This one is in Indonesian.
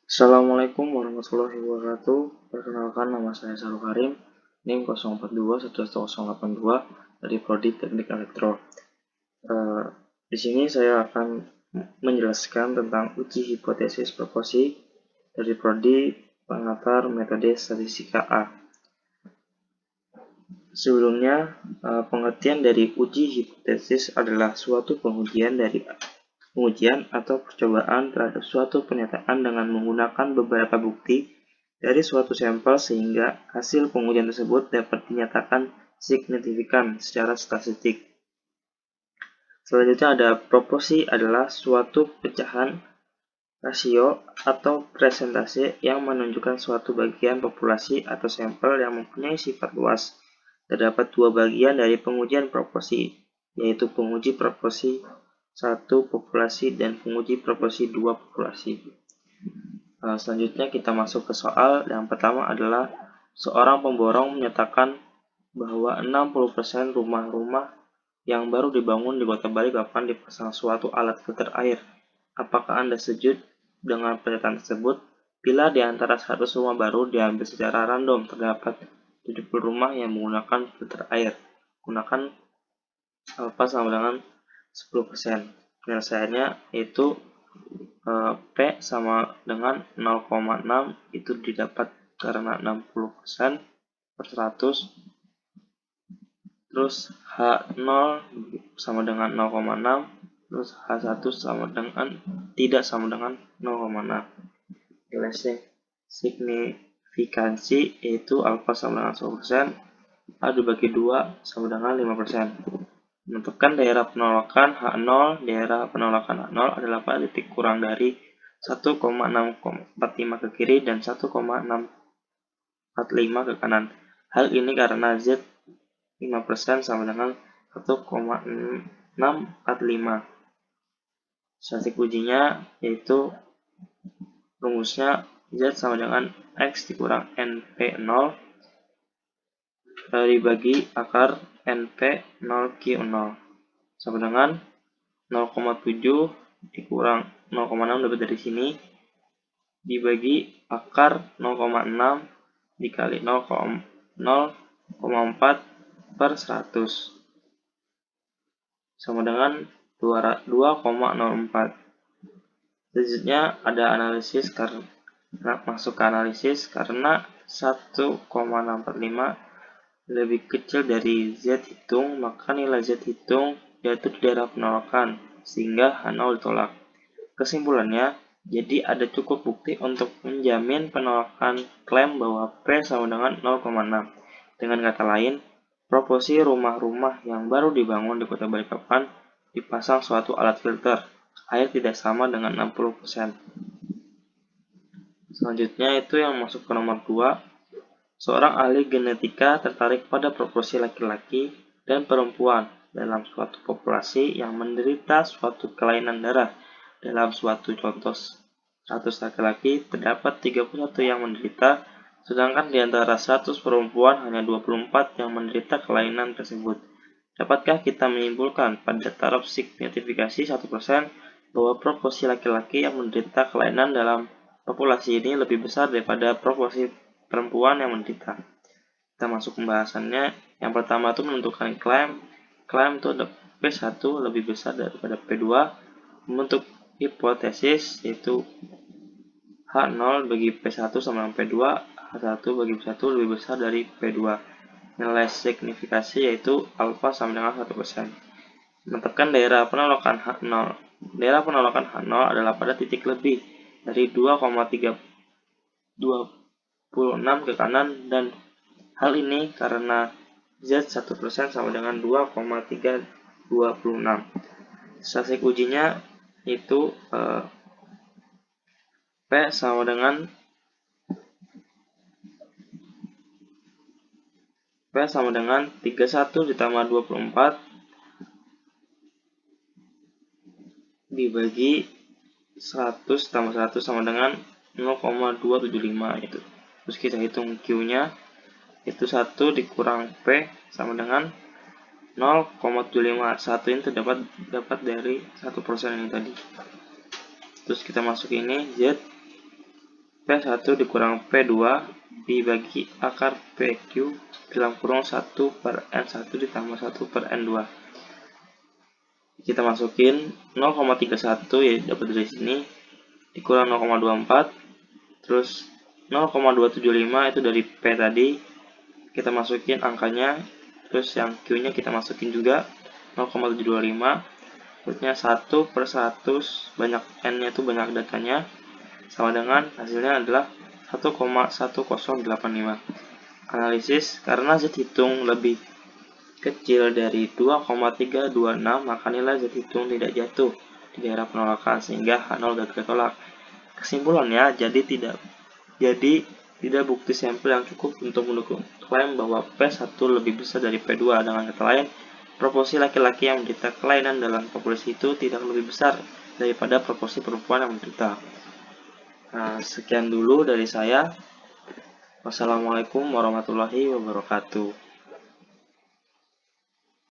Assalamualaikum warahmatullahi wabarakatuh. Perkenalkan, nama saya Sarul Karim, NIM 0421182 dari Prodi Teknik Elektro. Di sini saya akan menjelaskan tentang uji hipotesis proporsi dari Prodi Pengantar Metode Statistika A. Sebelumnya, pengertian dari uji hipotesis adalah suatu pengujian atau percobaan terhadap suatu pernyataan dengan menggunakan beberapa bukti dari suatu sampel sehingga hasil pengujian tersebut dapat dinyatakan signifikan secara statistik. Selanjutnya ada proporsi adalah suatu pecahan rasio atau presentase yang menunjukkan suatu bagian populasi atau sampel yang mempunyai sifat luas. Terdapat dua bagian dari pengujian proporsi, yaitu penguji proporsi 1 populasi dan penguji proporsi 2 populasi. Selanjutnya kita masuk ke soal. Yang pertama adalah seorang pemborong menyatakan bahwa 60% rumah-rumah yang baru dibangun di Kota Balikpapan dipasang suatu alat filter air. Apakah Anda setuju dengan pernyataan tersebut? Bila di antara 100 rumah baru diambil secara random terdapat 70 rumah yang menggunakan filter air, gunakan alfa sama dengan 10%. Penyelesaiannya yaitu P sama dengan 0,6 itu didapat karena 60% per 100. Terus H0 sama dengan 0,6. Terus H1 sama dengan tidak sama dengan 0,6. Nilai signifikansi yaitu alfa sama dengan 10%. A dibagi 2 sama dengan 5%. Menentukan daerah penolakan H0. Daerah penolakan H0 adalah pada titik kurang dari 1,645 ke kiri dan 1,645 ke kanan. Hal ini karena Z 5% sama dengan 1,645. Statistik ujinya yaitu rumusnya Z sama dengan X dikurang NP0 dibagi akar NP0Q0 sama dengan 0,7 dikurang 0,6 dapat dari sini dibagi akar 0,6 dikali 0,4 per 100 sama dengan 2,04. Selanjutnya ada analisis masuk ke analisis karena 1,645 lebih kecil dari Z hitung, maka nilai Z hitung yaitu di daerah penolakan sehingga H0 ditolak. Kesimpulannya, jadi ada cukup bukti untuk menjamin penolakan klaim bahwa P sama dengan 0,6. Dengan kata lain, proporsi rumah-rumah yang baru dibangun di Kota Balikpapan dipasang suatu alat filter air tidak sama dengan 60%. Selanjutnya itu yang masuk ke nomor 2. Seorang ahli genetika tertarik pada proporsi laki-laki dan perempuan dalam suatu populasi yang menderita suatu kelainan darah. Dalam suatu contoh 100 laki-laki terdapat 31 yang menderita, sedangkan di antara 100 perempuan hanya 24 yang menderita kelainan tersebut. Dapatkah kita menyimpulkan pada taraf signifikasi 1% bahwa proporsi laki-laki yang menderita kelainan dalam populasi ini lebih besar daripada proporsi perempuan yang menderita? Kita masuk pembahasannya. Yang pertama itu menentukan klaim. Klaim itu ada P1 lebih besar daripada P2. Membentuk hipotesis yaitu H0 bagi P1 sama dengan P2, H1 bagi P1 lebih besar dari P2. Nilai signifikasi yaitu alfa sama dengan 1%. Menentukan daerah penolakan H0. Daerah penolakan H0 adalah pada titik lebih dari 2,326 ke kanan, dan hal ini karena Z 1% sama dengan 2,326. Statistik ujinya itu P sama dengan 31 ditambah 24 dibagi 100 tambah 100 sama dengan 0,275 itu. Terus kita hitung Q-nya itu 1 dikurang P sama dengan 0,75. 1 ini dapat dari 1% ini tadi. Terus kita masuk ini Z P1 dikurang P2 dibagi akar PQ dalam kurung 1 per N1 ditambah 1 per N2. Kita masukin 0,31 ya dapat dari sini, dikurang 0,24, terus 0,275 itu dari P tadi, kita masukin angkanya, terus yang Q nya kita masukin juga 0,725, berikutnya 1 per 100, banyak N nya itu banyak datanya, sama dengan hasilnya adalah 1,1085. Analisis, karena Z hitung lebih kecil dari 2,326, maka nilai Z hitung tidak jatuh di daerah penolakan sehingga H0 gagal tolak. Kesimpulannya, jadi tidak bukti sampel yang cukup untuk mendukung klaim bahwa P1 lebih besar dari P2. Dengan kata lain, proporsi laki-laki yang menderita kelainan dalam populasi itu tidak lebih besar daripada proporsi perempuan yang menderita. Nah, sekian dulu dari saya. Wassalamualaikum warahmatullahi wabarakatuh.